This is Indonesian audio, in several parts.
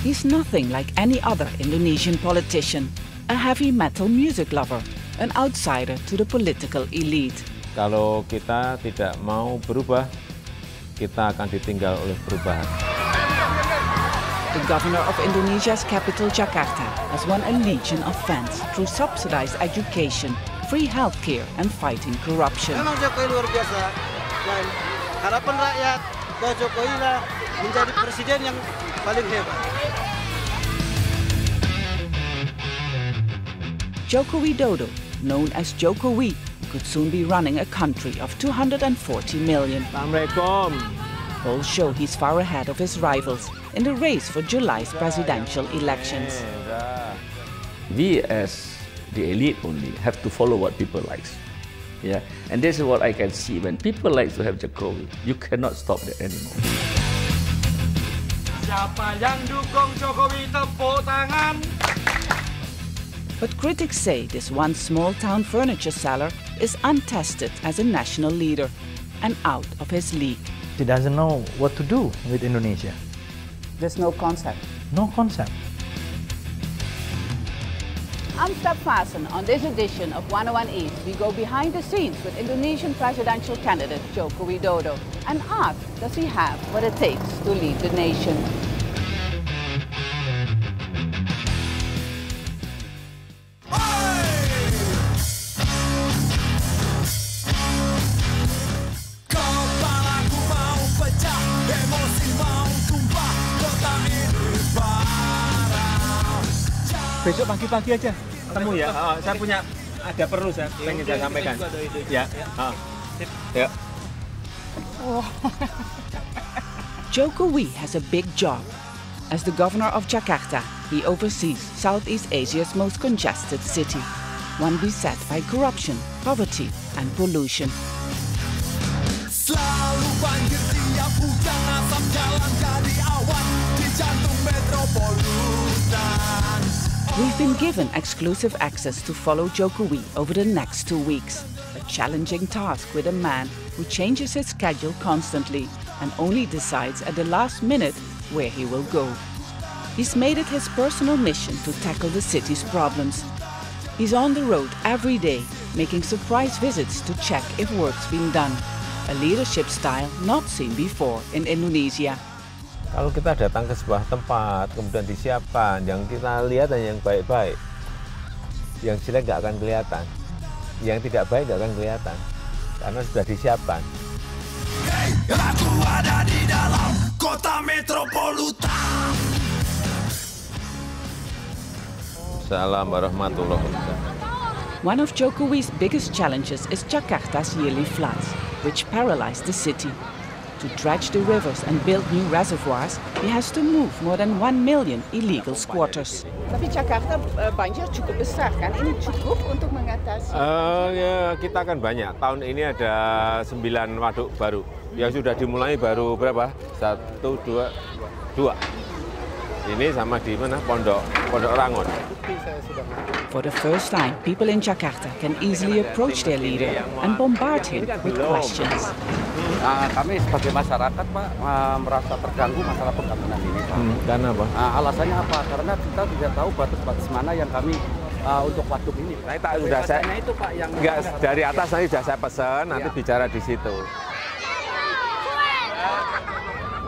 He's nothing like any other Indonesian politician, a heavy metal music lover, an outsider to the political elite. Kalau kita tidak mau berubah, kita akan ditinggal oleh perubahan. The governor of Indonesia's capital, Jakarta, has won a legion of fans through subsidized education, free healthcare, and fighting corruption. Memang Jokowi luar biasa, dan harapan rakyat bahwa Jokowi lah menjadi presiden yang paling hebat. Joko Widodo, known as Jokowi, could soon be running a country of 240 million. Assalamualaikum. Polls show he's far ahead of his rivals in the race for July's presidential elections. We as the elite only have to follow what people likes. Yeah, and this is what I can see. When people like to have Jokowi, you cannot stop that anymore. Siapa yang dukung Jokowi tepuk tangan? But critics say this one small-town furniture seller is untested as a national leader and out of his league. He doesn't know what to do with Indonesia. There's no concept. No concept. I'm Steph Fasten. On this edition of 101 East, we go behind the scenes with Indonesian presidential candidate Joko Widodo and ask, does he have what it takes to lead the nation? Besok pagi-pagi aja ketemu ya. Saya punya ada perlu saya pengen saya sampaikan. Ya. Ya. Jokowi has a big job. As the governor of Jakarta, he oversees Southeast Asia's most congested city, one beset by corruption, poverty, and pollution. Selalu banjir tiap hujan, asap jalan jadi awan di jantung metropolitan. We've been given exclusive access to follow Jokowi over the next 2 weeks. A challenging task with a man who changes his schedule constantly and only decides at the last minute where he will go. He's made it his personal mission to tackle the city's problems. He's on the road every day, making surprise visits to check if work's been done. A leadership style not seen before in Indonesia. Kalau kita datang ke sebuah tempat, kemudian disiapkan, yang kita lihat hanya yang baik-baik. Yang jelek nggak akan kelihatan. Yang tidak baik nggak akan kelihatan. Karena sudah disiapkan. Aku ada di dalam kota metropolitan. Assalamualaikum warahmatullahi wabarakatuh. One of Jokowi's biggest challenges is Jakarta's yearly floods, which paralyze the city. To dredge the rivers and build new reservoirs, he has to move more than 1 million illegal squatters. Tapi Jakarta banjir cukup besar kan? Ini cukup untuk mengatasi? Ya, kita akan banyak. Tahun ini ada 9 waduk baru. Yang sudah dimulai baru berapa? 1, 2. Ini sama di mana? Pondok Rangon. For the first time, people in Jakarta can easily approach their leader and bombard him with questions. Kami sebagai masyarakat, Pak, merasa terganggu masalah pembangunan ini, Pak. Karena apa? Alasannya apa? Karena kita tidak tahu batas-batas mana yang kami untuk waduk ini. Itu, Pak, yang dari atas nanti sudah saya pesan, nanti bicara di situ.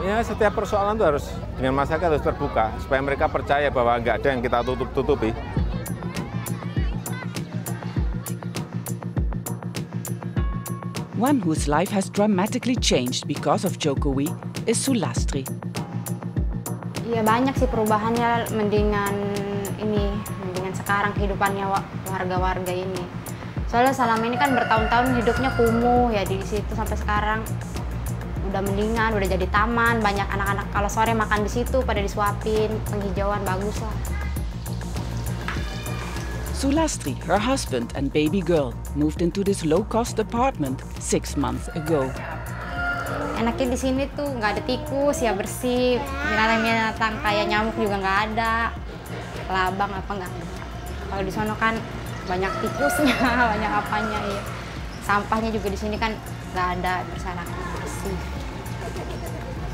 Ya, setiap persoalan itu harus dengan masyarakat harus terbuka supaya mereka percaya bahwa nggak ada yang kita tutup-tutupi. One whose life has dramatically changed because of Jokowi is Sulastri. Ya banyak sih perubahannya, mendingan sekarang kehidupannya warga-warga ini. Soalnya selama ini kan bertahun-tahun hidupnya kumuh ya di situ sampai sekarang. Udah mendingan, udah jadi taman, banyak anak-anak kalau sore makan di situ pada disuapin, penghijauan bagus lah. Sulastri, her husband and baby girl moved into this low-cost apartment 6 months ago. Enaknya di sini tuh nggak ada tikus, ya bersih, binatang-binatang kayak nyamuk juga nggak ada, kelabang apa nggak ada. Kalau di sono kan banyak tikusnya, banyak apanya ya. Sampahnya juga di sini kan nggak ada, berserakan bersih.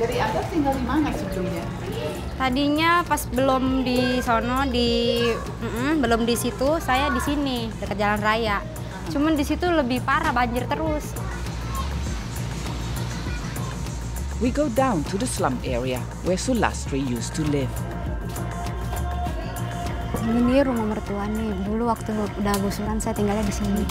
Jadi Anda tinggal di mana sebelumnya? Tadinya pas belum di sono belum di situ, saya di sini dekat jalan raya. Cuman di situ lebih parah, banjir terus. We go down to the slum area where Sulastri used to live. Ini rumah mertua nih. Dulu waktu udah gusuran saya tinggalnya di sini.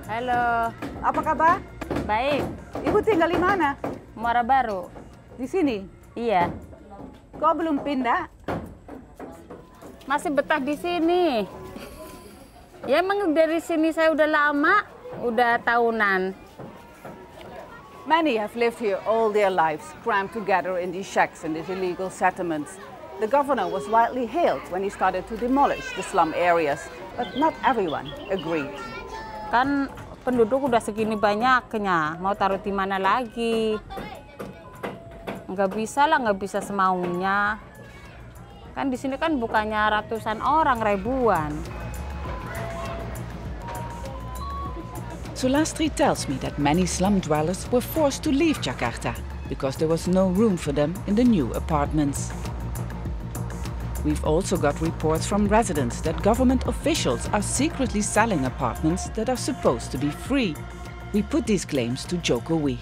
Halo, apa kabar? Baik. Ibu tinggal di mana? Muara Baru. Di sini? Iya. Kau belum pindah? Masih betah di sini. Ya emang dari sini saya udah lama, udah tahunan. Many have lived here all their lives, crammed together in these shacks and these illegal settlements. The governor was widely hailed when he started to demolish the slum areas, but not everyone agreed. Kan penduduk udah segini banyaknya, mau taruh di mana lagi? Nggak bisa lah, nggak bisa semaunya. Kan di sini kan bukannya ratusan orang, ribuan. Sulastri tells me that many slum dwellers were forced to leave Jakarta because there was no room for them in the new apartments. We've also got reports from residents that government officials are secretly selling apartments that are supposed to be free. We put these claims to Jokowi.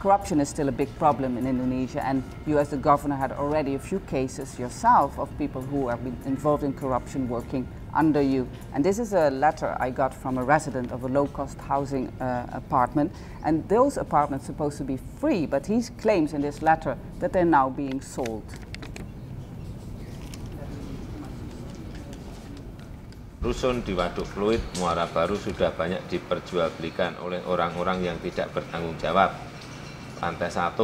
Corruption is still a big problem in Indonesia, and you as the governor had already a few cases yourself of people who have been involved in corruption working under you. And this is a letter I got from a resident of a low-cost housing apartment, and those apartments are supposed to be free, but he claims in this letter that they're now being sold. Rusun di Waduk Fluid, Muara Baru sudah banyak diperjualbelikan oleh orang-orang yang tidak bertanggung jawab. Lantai 1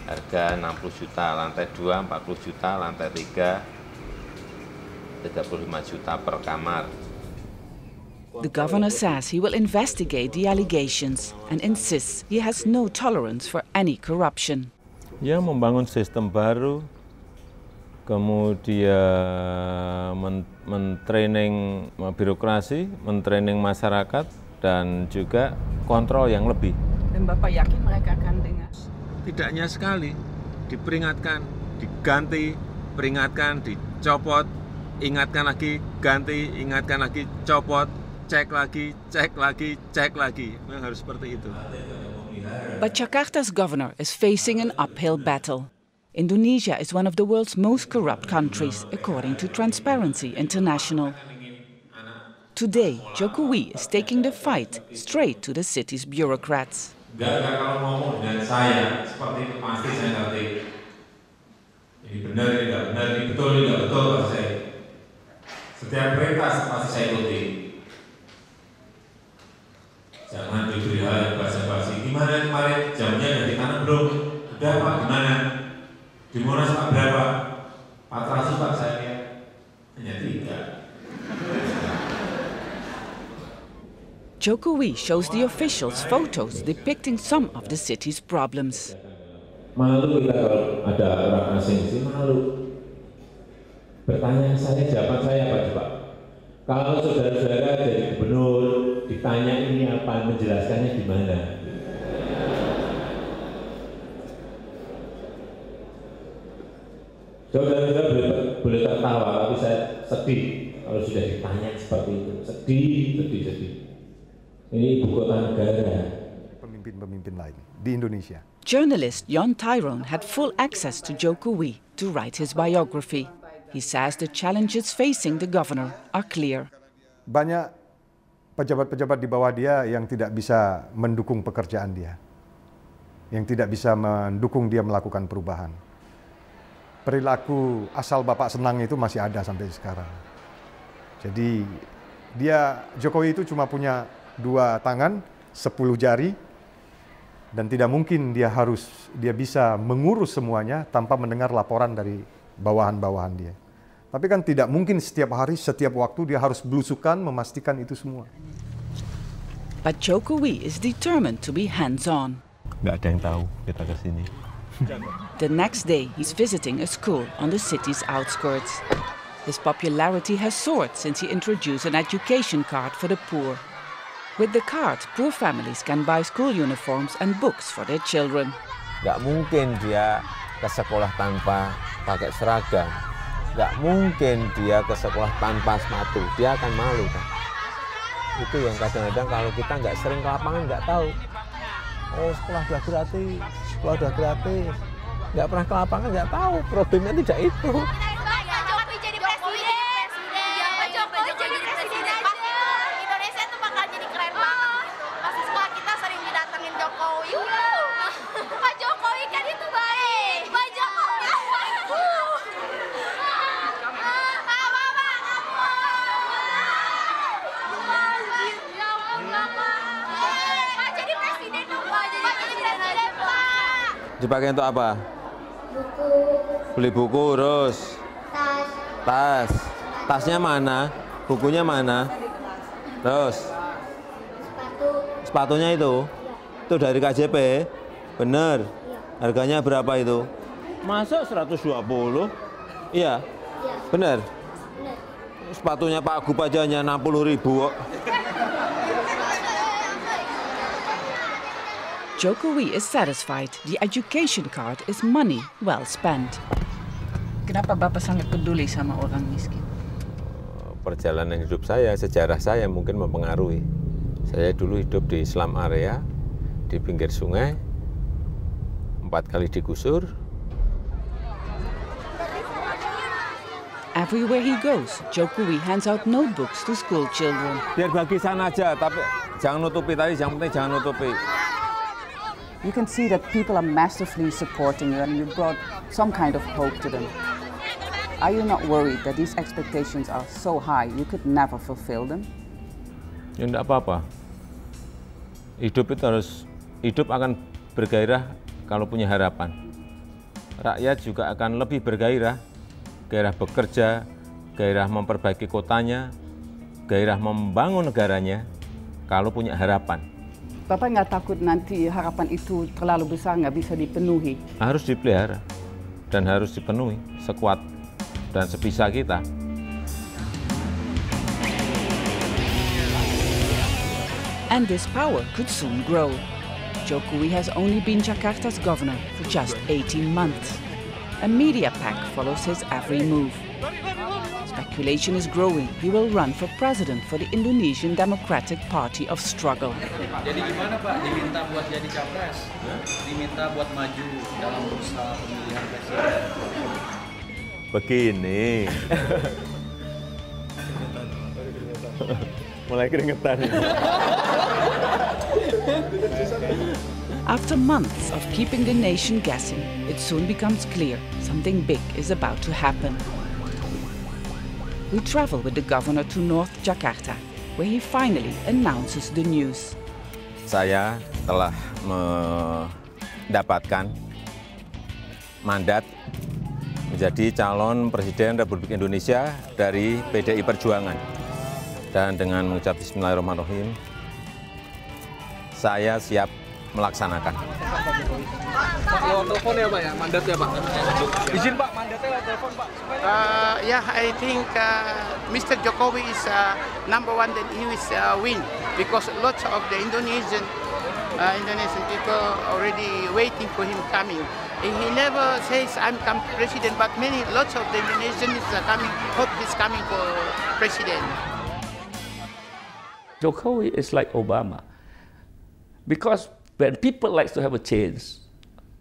harga 60 juta, lantai 2 40 juta, lantai 3 35 juta per kamar. The governor says he will investigate the allegations and insists he has no tolerance for any corruption. Ya, membangun sistem baru, kemudian mentraining birokrasi, mentraining masyarakat, dan juga kontrol yang lebih. Dan Bapak yakin mereka akan dengar? Tidak hanya sekali, diperingatkan, diganti, peringatkan, dicopot, ingatkan lagi, ganti, ingatkan lagi, copot, cek lagi, cek lagi, cek lagi. Memang harus seperti itu. But Jakarta's governor is facing an uphill battle. Indonesia is one of the world's most corrupt countries, according to Transparency International. Today, Jokowi is taking the fight straight to the city's bureaucrats. Kalau ngomong dengan saya seperti itu pasti saya ngerti. Ini benar, ini nggak benar, ini betul, ini nggak betul pasti saya. Setiap perintah pasti saya ikuti. Jangan diberi hal yang basa-basi. Gimana kemarin jamnya udah ditanam belum? Udah Pak, gimana? Di Monas Pak berapa? 400 Pak saya lihat. Hanya 3. Jokowi shows the officials photos depicting some of the city's problems. Malu kita kalau ada orang asing di sini, malu. Pertanyaan saya, jawaban saya apa coba? Kalau saudara-saudara jadi gubernur, ditanya ini apa, menjelaskannya gimana? Saudara-saudara boleh tertawa, tapi saya sedih kalau sudah ditanya seperti itu. Sedih. Ini ibu kota negara. Pemimpin-pemimpin lain di Indonesia. Journalist Jon Tyrone had full access to Jokowi to write his biography. He says the challenges facing the governor are clear. Banyak pejabat-pejabat di bawah dia yang tidak bisa mendukung pekerjaan dia, yang tidak bisa mendukung dia melakukan perubahan. Perilaku asal bapak senang itu masih ada sampai sekarang. Jadi Jokowi itu cuma punya 2 tangan, 10 jari, dan tidak mungkin dia bisa mengurus semuanya tanpa mendengar laporan dari bawahan-bawahan dia. Tapi kan tidak mungkin setiap hari, setiap waktu dia harus belusukan memastikan itu semua. But Jokowi is determined to be hands-on. Nggak ada yang tahu kita ke sini. The next day, he's visiting a school on the city's outskirts. His popularity has soared since he introduced an education card for the poor. With the card, poor families can buy school uniforms and books for their children. Nggak mungkin dia ke sekolah tanpa pakai seragam. Nggak mungkin dia ke sekolah tanpa sepatu. Dia akan malu kan. Itu yang kadang-kadang kalau kita nggak sering ke lapangan nggak tahu. Oh, sekolah udah gratis, sekolah udah gratis. Nggak pernah ke lapangan nggak tahu. Problemnya tidak itu. Dipakai untuk apa? Buku. Beli buku, terus? Tas. Tasnya mana? Bukunya mana? Terus? Sepatu. Sepatunya itu? Itu dari KJP? Bener? Harganya berapa itu? Masa 120? Iya? Bener? Sepatunya Pak Gub aja hanya 60.000 kok. Jokowi is satisfied the education card is money well spent. Kenapa Bapak sangat peduli sama orang miskin? Perjalanan hidup saya, sejarah saya mungkin mempengaruhi. Saya dulu hidup di slum area, di pinggir sungai, 4 kali digusur. Everywhere he goes, Jokowi hands out notebooks to school children. Biar bagi sana aja, tapi jangan nutupi tadi, yang penting jangan nutupi. You can see that people are massively supporting you and you brought some kind of hope to them. Are you not worried that these expectations are so high you could never fulfill them? Ya enggak apa-apa. Hidup akan bergairah kalau punya harapan. Rakyat juga akan lebih bergairah, gairah bekerja, gairah memperbaiki kotanya, gairah membangun negaranya kalau punya harapan. Bapak nggak takut nanti harapan itu terlalu besar, nggak bisa dipenuhi? Harus dipelihara dan harus dipenuhi sekuat dan sebisa kita. And this power could soon grow. Jokowi has only been Jakarta's governor for just 18 months. A media pack follows his every move. Speculation is growing he will run for president for the Indonesian Democratic Party of Struggle. Jadi gimana Pak? Diminta buat jadi capres? Diminta buat maju dalam bursa pemilihan presiden? Begini. Mulai keringetan. After months of keeping the nation guessing, it soon becomes clear something big is about to happen. We travel with the governor to North Jakarta, where he finally announces the news. Saya telah mendapatkan mandat menjadi calon Presiden Republik Indonesia dari PDI Perjuangan. Dan dengan mengucap Bismillahirrahmanirrahim, saya siap melaksanakan. Pak, lewat telepon ya Pak ya, mandatnya Pak. Izin Pak, mandatnya lewat telepon Pak. Yeah, I think Mr. Jokowi is number one that he will win because lots of the Indonesian people already waiting for him coming. He never says I'm come president, but lots of the Indonesians are coming, hope he's coming for president. Jokowi is like Obama because when people like to have a change,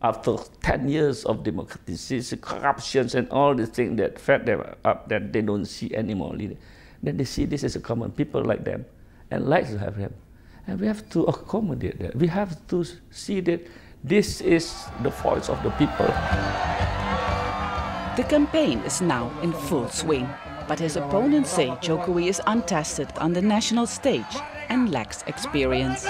after 10 years of democratization, corruptions, and all the things that fed them up that they don't see anymore, then they see this as a common people like them and like to have him. And we have to accommodate that. We have to see that this is the voice of the people. The campaign is now in full swing, but his opponents say Jokowi is untested on the national stage and lacks experience.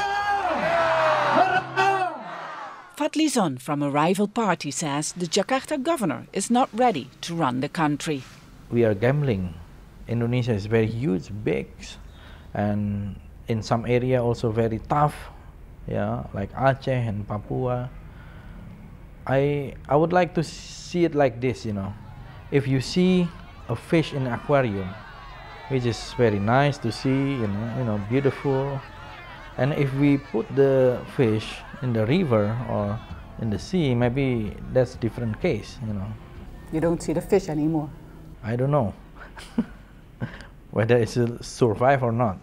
Fadli Zon from a rival party says the Jakarta governor is not ready to run the country. We are gambling. Indonesia is very huge, big, and in some area also very tough, yeah, like Aceh and Papua. I would like to see it like this, you know. If you see a fish in an aquarium, which is very nice to see, you know, beautiful, And if we put the fish in the river or in the sea, maybe that's a different case, you know. You don't see the fish anymore. I don't know whether it's survive or not.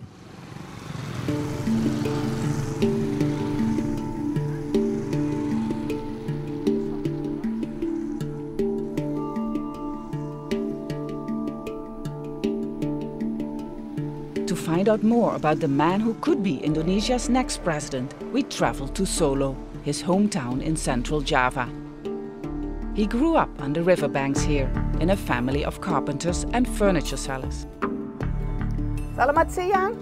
To find out more about the man who could be Indonesia's next president, we traveled to Solo, his hometown in central Java. He grew up on the riverbanks here, in a family of carpenters and furniture sellers. Selamat siang.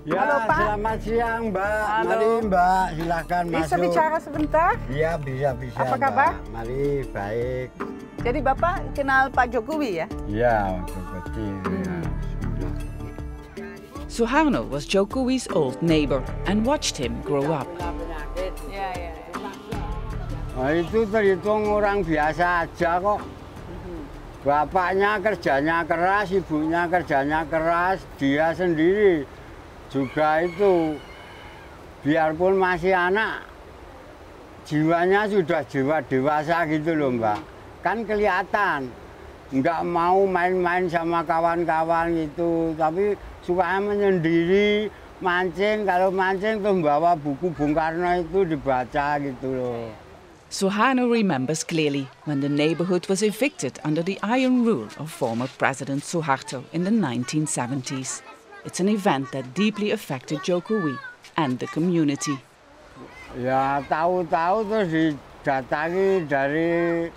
Ya, Halo, Pak. Selamat siang, Mbak. Halo. Mari, Mbak, silakan Bisa masuk. bicara sebentar? Iya, bisa. Apa Mbak. kabar? Mari, baik. Jadi Bapak kenal Pak Jokowi ya? Ya, waktu kecil. Ya. Suharno was Jokowi's old neighbor and watched him grow up. Nah, itu terhitung orang biasa aja kok. Bapaknya kerjanya keras, ibunya kerjanya keras, dia sendiri juga itu. Biarpun masih anak, jiwanya sudah jiwa dewasa gitu loh, Mbak. Kan kelihatan, nggak mau main-main sama kawan-kawan gitu, tapi suka menyendiri, mancing. Kalau mancing tuh bawa buku Bung Karno itu dibaca gitu loh. Suharno remembers clearly when the neighborhood was evicted under the iron rule of former President Suharto in the 1970s. It's an event that deeply affected Jokowi and the community. Ya tahu-tahu terus didatangi dari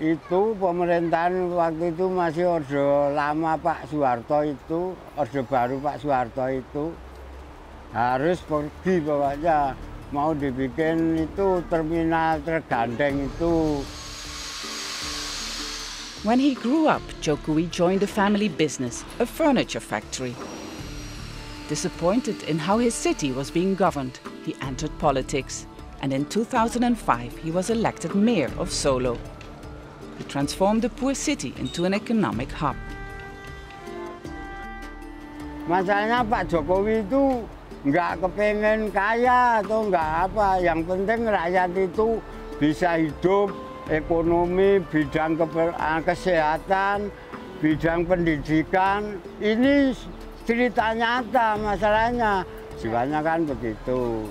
itu pemerintahan waktu itu masih Orde Lama Pak Soeharto itu, Orde Baru Pak Soeharto itu harus pergi pokoknya. Mau dibikin itu terminal tergandeng itu. When he grew up, Jokowi joined a family business, a furniture factory. Disappointed in how his city was being governed, he entered politics, and in 2005 he was elected mayor of Solo. He transformed the poor city into an economic hub. Masalahnya Pak Jokowi itu nggak kepengen kaya atau nggak apa, yang penting rakyat itu bisa hidup, ekonomi, bidang kesehatan, bidang pendidikan. Ini cerita nyata masalahnya, jiwanya kan begitu.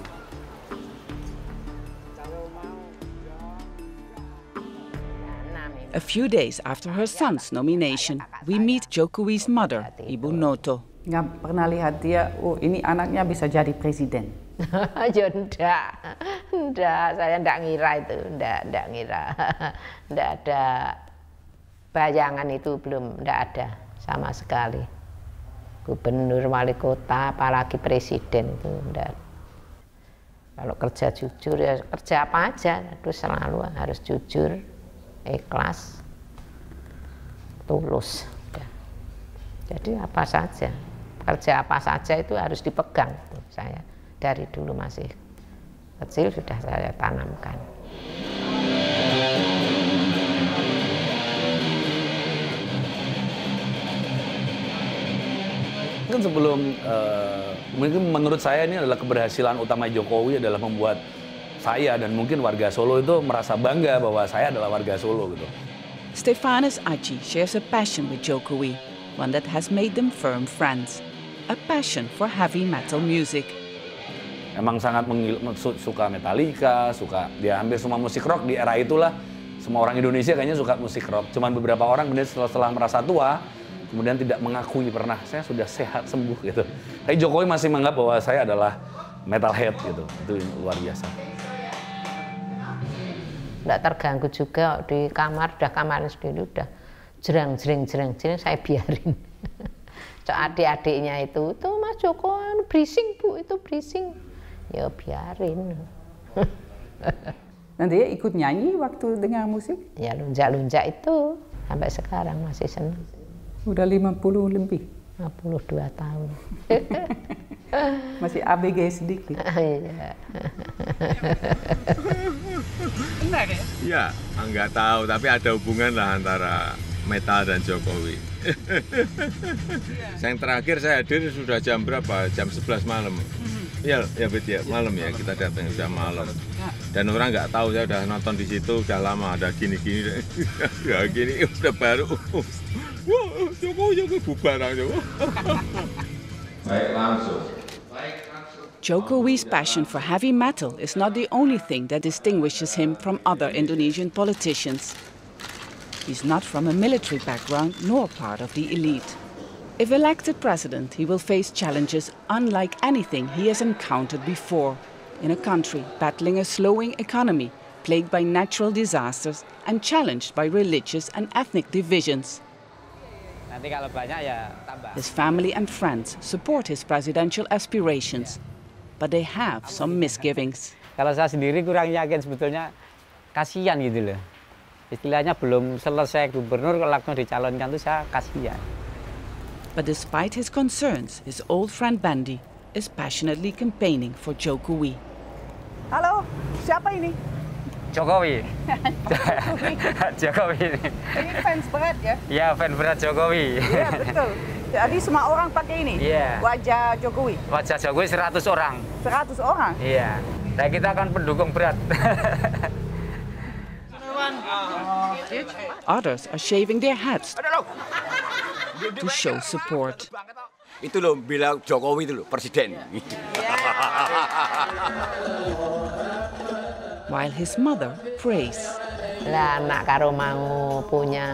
A few days after her son's nomination, we meet Jokowi's mother, Ibu Noto. Nggak pernah lihat dia, oh ini anaknya bisa jadi presiden. Ya enggak, saya enggak ngira itu, enggak ngira. Enggak ada bayangan itu, enggak ada sama sekali. Gubernur, wali kota, apalagi presiden itu enggak. Kalau kerja jujur ya kerja apa aja, terus selalu harus jujur, ikhlas, tulus. Jadi apa saja. Kerja apa saja itu harus dipegang. Saya dari dulu masih kecil sudah saya tanamkan. Kan sebelum mungkin menurut saya ini adalah keberhasilan utama Jokowi adalah membuat saya dan mungkin warga Solo itu merasa bangga bahwa saya adalah warga Solo gitu. Stefanus Aci shares a passion with Jokowi, one that has made them firm friends. A passion for heavy metal music. Emang sangat suka Metallica, suka dia hampir semua musik rock di era itulah. Semua orang Indonesia kayaknya suka musik rock. Cuman beberapa orang kemudian setelah merasa tua, kemudian tidak mengakui pernah saya sudah sehat sembuh gitu. Tapi Jokowi masih menganggap bahwa saya adalah metalhead gitu. Itu luar biasa. Nggak terganggu juga di kamar, udah kamarnya sendiri udah jreng saya biarin. Adik-adiknya itu Mas Joko berising Bu, itu berising. Ya biarin. Dan dia ikut nyanyi waktu dengar musik? Ya lunjak-lunjak itu sampai sekarang masih senang. Udah 50 lebih? 52 tahun. Masih ABG sedikit. Iya. Benar ya? Iya, nggak tahu, tapi ada hubungan lah antara Metal dan Jokowi. Yang terakhir saya hadir sudah jam berapa? Jam 11 malam. Iya, ya Bet ya, malam ya kita datang sudah malam. Dan orang nggak tahu, saya udah nonton di situ udah lama, ada gini-gini. Ya gini udah baru. Wah, Jokowi bubar aja. Baik langsung. Jokowi's passion for heavy metal is not the only thing that distinguishes him from other Indonesian politicians. He's not from a military background nor part of the elite. If elected president, he will face challenges unlike anything he has encountered before in a country battling a slowing economy, plagued by natural disasters and challenged by religious and ethnic divisions. Nanti kalau banyak ya tambah. His family and friends support his presidential aspirations, but they have some misgivings. Kalau saya sendiri kurang yakin sebetulnya, kasihan gitu loh. Istilahnya belum selesai gubernur kalau langsung dicalonkan tuh saya kasihan. But despite his concerns, his old friend Bandi is passionately campaigning for Jokowi. Halo, siapa ini? Jokowi. Jokowi. Ini fans berat ya? Iya, fans berat Jokowi. Iya, betul. Jadi semua orang pakai ini? Iya. Wajah Jokowi? Wajah Jokowi 100 orang. 100 orang? Iya. Nah, kita akan pendukung berat. Others are shaving their heads to show support. Itu loh, bilang Jokowi itu loh, presiden. While his mother prays. Lah anak karo mau punya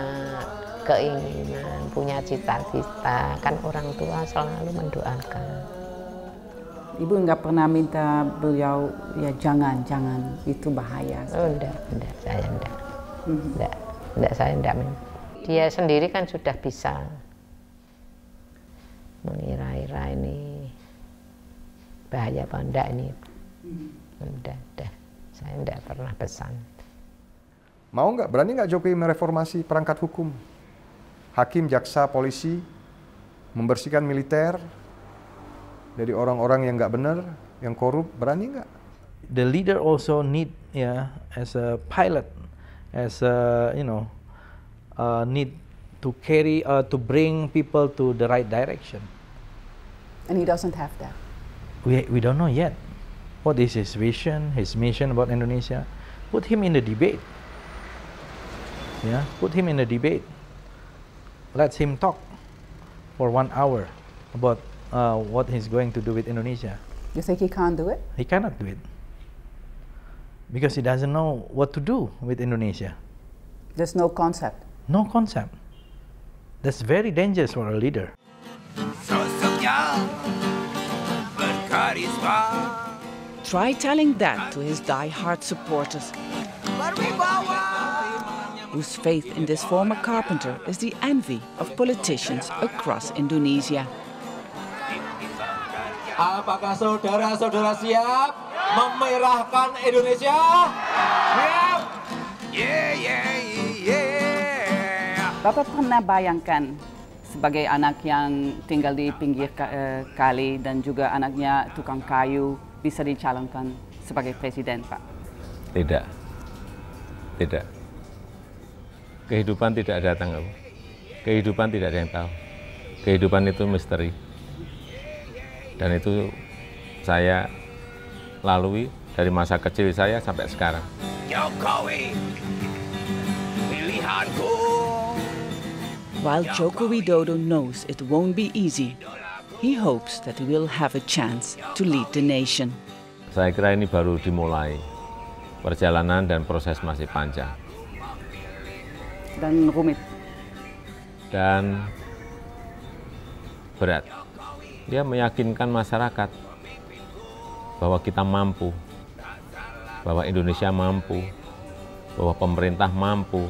keinginan, punya cita-cita, kan orang tua selalu mendoakan. Ibu nggak pernah minta beliau ya jangan itu bahaya. Oh enggak, saya enggak. Enggak, saya enggak. Dia sendiri kan sudah bisa mengira-ira ini bahaya apa enggak ini. Udah. Saya enggak pernah pesan. Mau nggak, berani nggak Jokowi mereformasi perangkat hukum? Hakim, jaksa, polisi, membersihkan militer dari orang-orang yang nggak benar, yang korup, berani nggak? The leader also need, as a pilot, as a, need to carry, to bring people to the right direction. And he doesn't have that. We don't know yet. What is his vision, his mission about Indonesia? Put him in the debate. Put him in the debate. Let him talk for 1 hour about what he's going to do with Indonesia. You think he can't do it? He cannot do it. Because he doesn't know what to do with Indonesia. There's no concept. No concept. That's very dangerous for a leader. Sosoknya berkarisma. Try telling that to his die-hard supporters, whose faith in this former carpenter is the envy of politicians across Indonesia. Apakah saudara-saudara siap memerahkan Indonesia? Siap? Bapak pernah bayangkan sebagai anak yang tinggal di pinggir kali dan juga anaknya tukang kayu bisa dicalonkan sebagai presiden, Pak? Tidak. Kehidupan tidak datang, kehidupan tidak ada yang tahu. Kehidupan itu misteri. Dan itu saya lalui dari masa kecil saya sampai sekarang. Jokowi, pilihanku. While Joko Widodo knows it won't be easy, he hopes that he will have a chance to lead the nation. Saya kira ini baru dimulai. Perjalanan dan proses masih panjang. Dan rumit. Dan berat. Dia meyakinkan masyarakat bahwa kita mampu, bahwa Indonesia mampu, bahwa pemerintah mampu,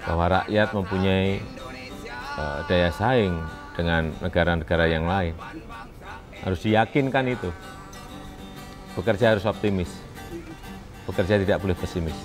bahwa rakyat mempunyai daya saing dengan negara-negara yang lain. Harus diyakinkan itu. Bekerja harus optimis. Bekerja tidak boleh pesimis.